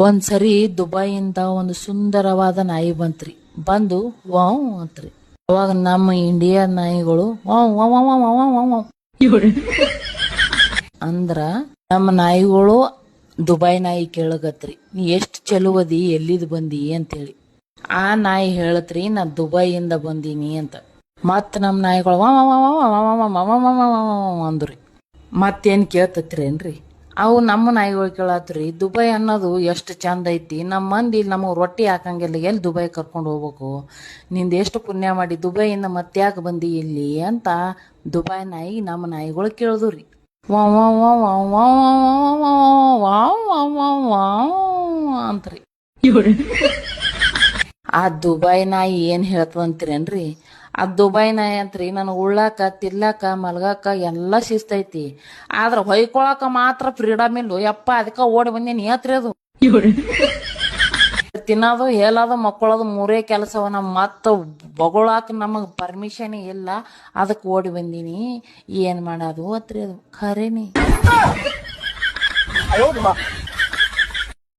ಒಂದ್ಸರಿ ದುಬೈಯಿಂದ ಒಂದು ಸುಂದರವಾದ ನಾಯಿ ಬಂತ್ರಿ. ಬಂದು ವಾವ್ ಅಂತ್ರಿ. ಅವಾಗ ನಮ್ಮ ಇಂಡಿಯಾ ನಾಯಿಗಳು wow wow wow wow wow wow wow ಅಂದ್ರ ನಮ್ಮ ನಾಯಿಗಳು ದುಬೈ ನಾಯಿ ಕೇಳಗತ್ರಿ, ನೀ ಎಷ್ಟ್ ಚಲುವದಿ, ಎಲ್ಲಿದ್ ಬಂದಿ ಅಂತೇಳಿ. ಆ ನಾಯಿ ಹೇಳತ್ರಿ, ನಾ ದುಬೈಯಿಂದ ಬಂದೀನಿ ಅಂತ. ಮತ್ ನಮ್ ನಾಯಿಗಳು ವಾ ವಾ ವಾ ವಾ ವಾ ವಾ ವಾ ವಾ ವಾ ವಾ ವಾ ವಾ ಅಂದ್ರಿ. ಮತ್ತೇನ್ ಕೇಳ್ತತ್ರೇನ್ರಿ? ಅವು ನಮ್ಮ ನಾಯಿಗಳು ಕೇಳತ್ರಿ, ದುಬೈ ಅನ್ನೋದು ಎಷ್ಟು ಚಂದ ಐತಿ, ನಮ್ಮ ಮಂದಿ ನಮಗೆ ರೊಟ್ಟಿ ಹಾಕಂಗಿಲ್ಲ, ಎಲ್ಲಿ ದುಬೈ ಕರ್ಕೊಂಡು ಹೋಗ್ಬೇಕು, ನಿಂದ ಎಷ್ಟು ಪುಣ್ಯ ಮಾಡಿ ದುಬೈಯಿಂದ ಮತ್ತ್ಯಾಕೆ ಬಂದಿ ಇಲ್ಲಿ ಅಂತ ದುಬೈ ನಾಯಿ ನಮ್ಮ ನಾಯಿಗಳು ಕೇಳಿದ್ರಿ. ವಾ ವಾ ವಾ ವಾ ವಾ ವಾ ವಾ ವಾ ವಾ ವಾ ಅಂತ್ರಿ. ಆ ದುಬೈ ನಾಯಿ ಏನ್ ಹೇಳ್ತದಂತೀರೇನ್ರಿ? ಆ ದುಬೈ ನಾಯಿ ಅಂತ್ರಿ, ನನಗೆ ಉಳ್ಳಾಕ ತಿರ್ಲಾಕ ಮಲ್ಗಾಕ ಎಲ್ಲ ಶಿಸ್ತೈತಿ, ಆದ್ರ ಹೊಯ್ಕೊಳಕ ಮಾತ್ರ ಫ್ರೀಡಮ್ ಇಲ್ಲು ಯಪ್ಪ, ಅದಕ್ಕ ಓಡಿ ಬಂದೇನಿ ಏತ್ರಿ ಅದು. ತಿನ್ನೋದು ಹೇಳೋದು ಮಕ್ಕಳೋದು ಮೂರೇ ಕೆಲಸವ, ನಮ್ಮ ಮತ್ತ ಬೊಗಳಾಕ ನಮಗ್ ಪರ್ಮಿಷನ್ ಇಲ್ಲ, ಅದಕ್ಕೆ ಓಡಿ ಬಂದೀನಿ, ಏನ್ ಮಾಡೋದು ಅತ್ರಿ ಅದು ಖರೇನಿ.